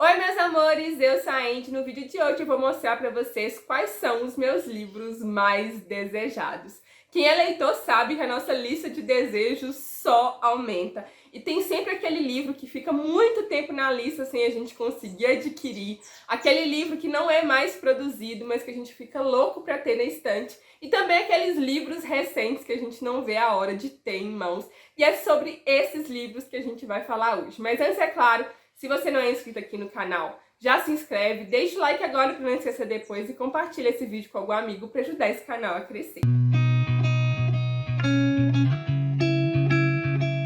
Oi, meus amores, eu sou a Andy. No vídeo de hoje eu vou mostrar pra vocês quais são os meus livros mais desejados. Quem é leitor sabe que a nossa lista de desejos só aumenta. E tem sempre aquele livro que fica muito tempo na lista sem a gente conseguir adquirir. Aquele livro que não é mais produzido, mas que a gente fica louco pra ter na estante. E também aqueles livros recentes que a gente não vê a hora de ter em mãos. E é sobre esses livros que a gente vai falar hoje. Mas antes, é claro, se você não é inscrito aqui no canal, já se inscreve, deixa o like agora para não esquecer depois e compartilha esse vídeo com algum amigo para ajudar esse canal a crescer.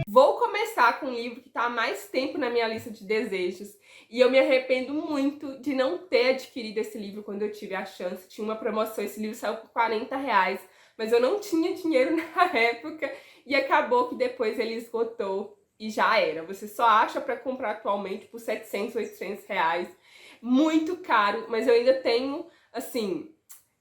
Vou começar com um livro que está há mais tempo na minha lista de desejos e eu me arrependo muito de não ter adquirido esse livro quando eu tive a chance. Tinha uma promoção, esse livro saiu por R$40, mas eu não tinha dinheiro na época e acabou que depois ele esgotou. E já era. Você só acha para comprar atualmente por R$700, R$800. Muito caro, mas eu ainda tenho, assim...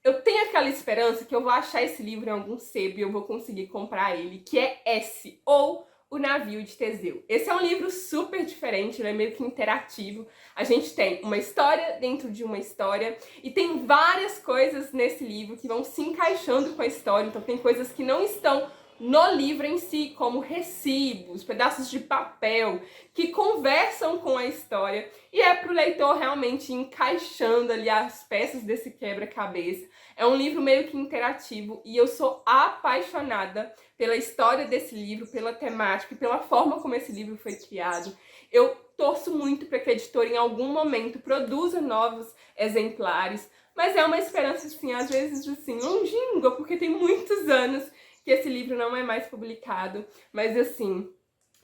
Eu tenho aquela esperança que eu vou achar esse livro em algum sebo e eu vou conseguir comprar ele, que é S, ou O Navio de Teseu. Esse é um livro super diferente, ele é meio que interativo. A gente tem uma história dentro de uma história e tem várias coisas nesse livro que vão se encaixando com a história. Então tem coisas que não estão no livro em si, como recibos, pedaços de papel, que conversam com a história, e é para o leitor realmente encaixando ali as peças desse quebra-cabeça. É um livro meio que interativo, e eu sou apaixonada pela história desse livro, pela temática e pela forma como esse livro foi criado. Eu torço muito para que a editora em algum momento produza novos exemplares, mas é uma esperança, assim, às vezes, assim, longínqua, porque tem muitos anos que esse livro não é mais publicado, mas assim,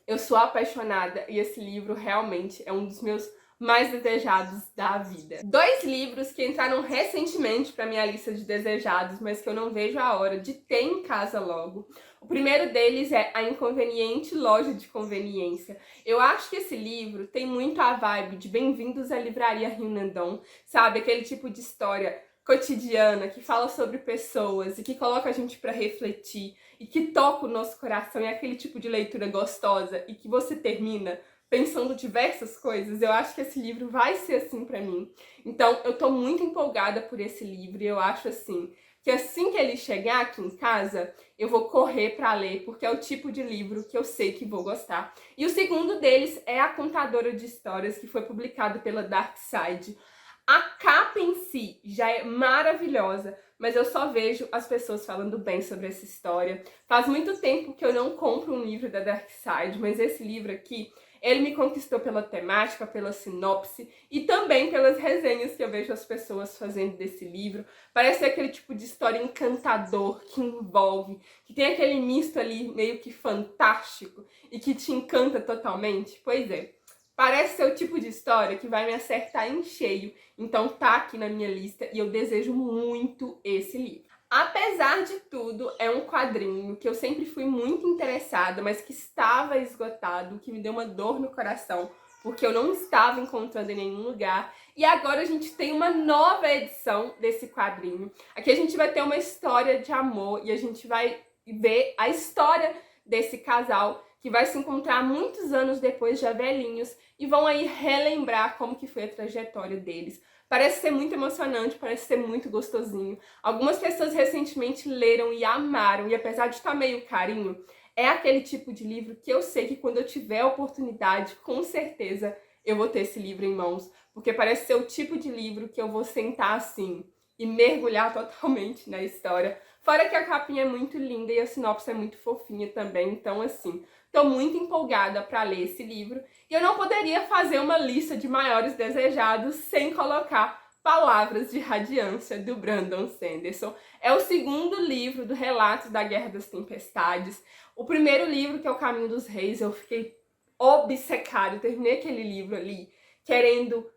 eu sou apaixonada e esse livro realmente é um dos meus mais desejados da vida. Dois livros que entraram recentemente para minha lista de desejados, mas que eu não vejo a hora de ter em casa logo. O primeiro deles é A Inconveniente Loja de Conveniência. Eu acho que esse livro tem muito a vibe de Bem-vindos à Livraria Rio Nandon, sabe? Aquele tipo de história cotidiana, que fala sobre pessoas e que coloca a gente para refletir e que toca o nosso coração, é aquele tipo de leitura gostosa e que você termina pensando diversas coisas. Eu acho que esse livro vai ser assim para mim. Então, eu tô muito empolgada por esse livro e eu acho assim que assim que ele chegar aqui em casa, eu vou correr para ler, porque é o tipo de livro que eu sei que vou gostar. E o segundo deles é A Contadora de Histórias, que foi publicado pela Dark Side. A capa em si já é maravilhosa, mas eu só vejo as pessoas falando bem sobre essa história. Faz muito tempo que eu não compro um livro da Dark Side, mas esse livro aqui, ele me conquistou pela temática, pela sinopse e também pelas resenhas que eu vejo as pessoas fazendo desse livro. Parece aquele tipo de história encantador, que envolve, que tem aquele misto ali meio que fantástico e que te encanta totalmente. Pois é. Parece ser o tipo de história que vai me acertar em cheio, então tá aqui na minha lista e eu desejo muito esse livro. Apesar de tudo, é um quadrinho que eu sempre fui muito interessada, mas que estava esgotado, que me deu uma dor no coração, porque eu não estava encontrando em nenhum lugar. E agora a gente tem uma nova edição desse quadrinho. Aqui a gente vai ter uma história de amor e a gente vai ver a história desse casal que vai se encontrar muitos anos depois, já velhinhos, e vão aí relembrar como que foi a trajetória deles. Parece ser muito emocionante, parece ser muito gostosinho. Algumas pessoas recentemente leram e amaram, e apesar de estar meio carinho, é aquele tipo de livro que eu sei que quando eu tiver a oportunidade, com certeza eu vou ter esse livro em mãos, porque parece ser o tipo de livro que eu vou sentar assim e mergulhar totalmente na história. Fora que a capinha é muito linda e a sinopse é muito fofinha também, então assim, tô muito empolgada para ler esse livro e eu não poderia fazer uma lista de maiores desejados sem colocar Palavras de Radiância, do Brandon Sanderson. É o segundo livro do Relatos da Guerra das Tempestades. O primeiro livro, que é O Caminho dos Reis, eu fiquei obcecada, eu terminei aquele livro ali querendo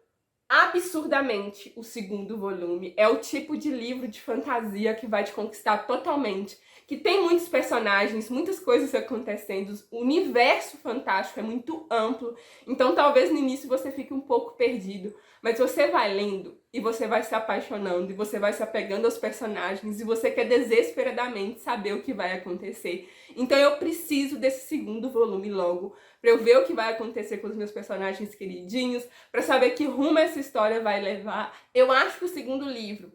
absurdamente o segundo volume. É o tipo de livro de fantasia que vai te conquistar totalmente, que tem muitos personagens, muitas coisas acontecendo, o universo fantástico é muito amplo, então talvez no início você fique um pouco perdido, mas você vai lendo e você vai se apaixonando, e você vai se apegando aos personagens, e você quer desesperadamente saber o que vai acontecer. Então eu preciso desse segundo volume logo, pra eu ver o que vai acontecer com os meus personagens queridinhos, pra saber que rumo essa história vai levar. Eu acho que o segundo livro,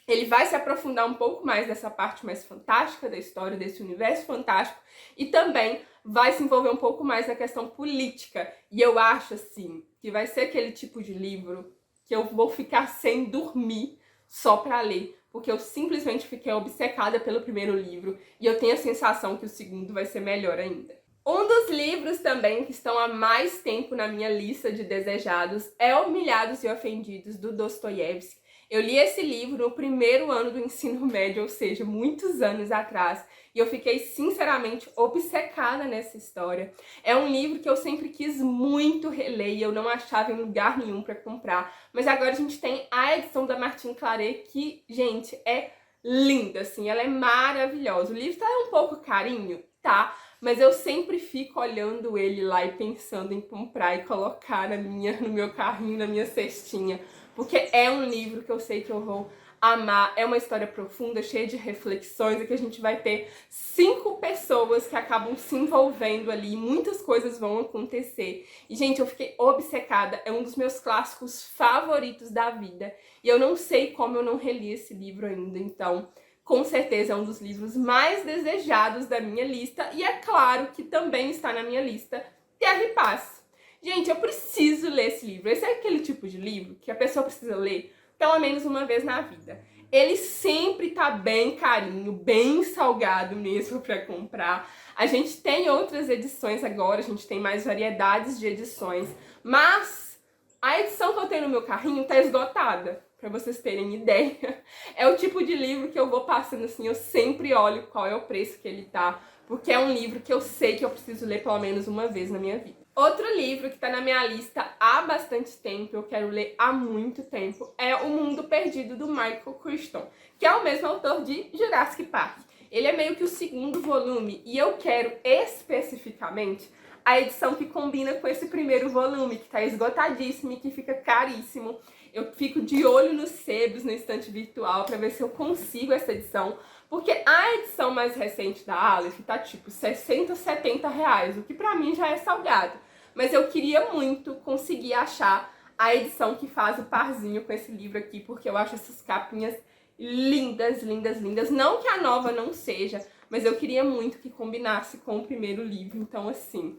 ele vai se aprofundar um pouco mais dessa parte mais fantástica da história, desse universo fantástico, e também vai se envolver um pouco mais na questão política. E eu acho, assim, que vai ser aquele tipo de livro que eu vou ficar sem dormir só pra ler, porque eu simplesmente fiquei obcecada pelo primeiro livro, e eu tenho a sensação que o segundo vai ser melhor ainda. Um dos livros também que estão há mais tempo na minha lista de desejados é Humilhados e Ofendidos, do Dostoiévski. Eu li esse livro no primeiro ano do ensino médio, ou seja, muitos anos atrás, e eu fiquei sinceramente obcecada nessa história. É um livro que eu sempre quis muito reler e eu não achava em lugar nenhum para comprar, mas agora a gente tem a edição da Martine Claret que, gente, é linda, assim, ela é maravilhosa. O livro tá um pouco carinho, tá? Mas eu sempre fico olhando ele lá e pensando em comprar e colocar no meu carrinho, na minha cestinha, porque é um livro que eu sei que eu vou amar. É uma história profunda, cheia de reflexões, e que a gente vai ter 5 pessoas que acabam se envolvendo ali, e muitas coisas vão acontecer. E, gente, eu fiquei obcecada, é um dos meus clássicos favoritos da vida, e eu não sei como eu não reli esse livro ainda, então com certeza é um dos livros mais desejados da minha lista, e é claro que também está na minha lista Terra e Paz. Gente, eu preciso ler esse livro. Esse é aquele tipo de livro que a pessoa precisa ler pelo menos uma vez na vida. Ele sempre tá bem carinho, bem salgado mesmo para comprar. A gente tem outras edições agora, a gente tem mais variedades de edições, mas a edição que eu tenho no meu carrinho tá esgotada, para vocês terem ideia. É o tipo de livro que eu vou passando assim, eu sempre olho qual é o preço que ele tá, porque é um livro que eu sei que eu preciso ler pelo menos uma vez na minha vida. Outro livro que tá na minha lista há bastante tempo, eu quero ler há muito tempo, é O Mundo Perdido, do Michael Crichton, que é o mesmo autor de Jurassic Park. Ele é meio que o segundo volume, e eu quero especificamente a edição que combina com esse primeiro volume, que tá esgotadíssimo e que fica caríssimo. Eu fico de olho nos sebos, no estante virtual, pra ver se eu consigo essa edição, porque a edição mais recente da Aleph tá tipo 60, 70 reais, o que pra mim já é salgado. Mas eu queria muito conseguir achar a edição que faz o parzinho com esse livro aqui, porque eu acho essas capinhas lindas, lindas, lindas. Não que a nova não seja, mas eu queria muito que combinasse com o primeiro livro. Então, assim,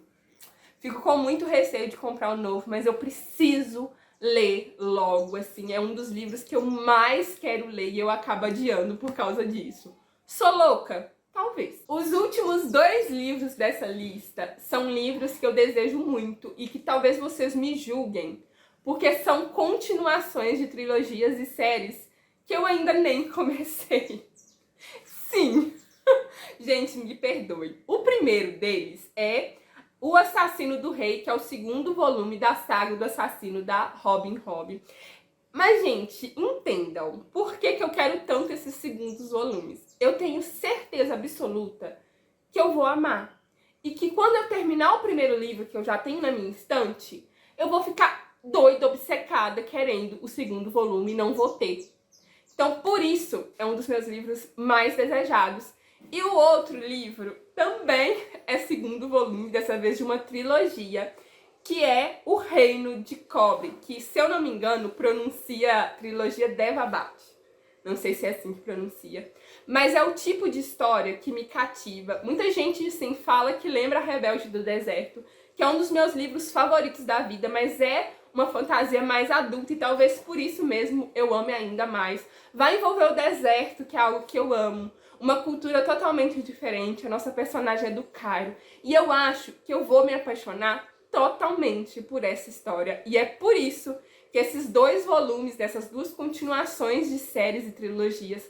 fico com muito receio de comprar o novo, mas eu preciso ler logo, assim. É um dos livros que eu mais quero ler e eu acabo adiando por causa disso. Sou louca? Talvez. Os últimos 2 livros dessa lista são livros que eu desejo muito e que talvez vocês me julguem, porque são continuações de trilogias e séries que eu ainda nem comecei. Sim! Gente, me perdoe. O primeiro deles é O Assassino do Rei, que é o segundo volume da saga do assassino da Robin Hood. Mas, gente, entendam, por que eu quero tanto esses segundos volumes? Eu tenho certeza absoluta que eu vou amar. E que quando eu terminar o primeiro livro, que eu já tenho na minha estante, eu vou ficar doida, obcecada, querendo o segundo volume e não vou ter. Então, por isso, é um dos meus livros mais desejados. E o outro livro também é segundo volume, dessa vez de uma trilogia, que é O Reino de Cobre, que, se eu não me engano, pronuncia trilogia Devabat. Não sei se é assim que pronuncia. Mas é o tipo de história que me cativa. Muita gente, sim, fala que lembra Rebelde do Deserto, que é um dos meus livros favoritos da vida, mas é uma fantasia mais adulta e talvez por isso mesmo eu ame ainda mais. Vai envolver o deserto, que é algo que eu amo. Uma cultura totalmente diferente, a nossa personagem é do Cairo. E eu acho que eu vou me apaixonar totalmente por essa história. E é por isso que esses 2 volumes, dessas 2 continuações de séries e trilogias,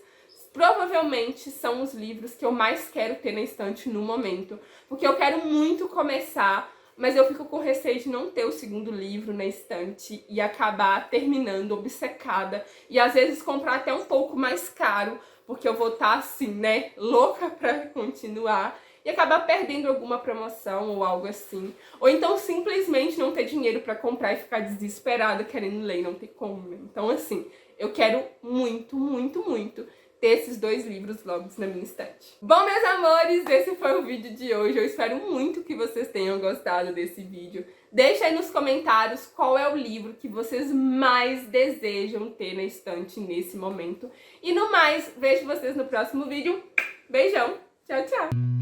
provavelmente são os livros que eu mais quero ter na estante no momento. Porque eu quero muito começar, mas eu fico com receio de não ter o segundo livro na estante e acabar terminando obcecada. E às vezes comprar até um pouco mais caro, porque eu vou estar assim, né, louca pra continuar. e acabar perdendo alguma promoção ou algo assim. Ou então simplesmente não ter dinheiro pra comprar e ficar desesperada querendo ler e não ter como. Então assim, eu quero muito, muito, muito ter esses 2 livros logo na minha estante. Bom, meus amores, esse foi o vídeo de hoje. Eu espero muito que vocês tenham gostado desse vídeo. Deixa aí nos comentários qual é o livro que vocês mais desejam ter na estante nesse momento. E no mais, vejo vocês no próximo vídeo. Beijão, tchau, tchau!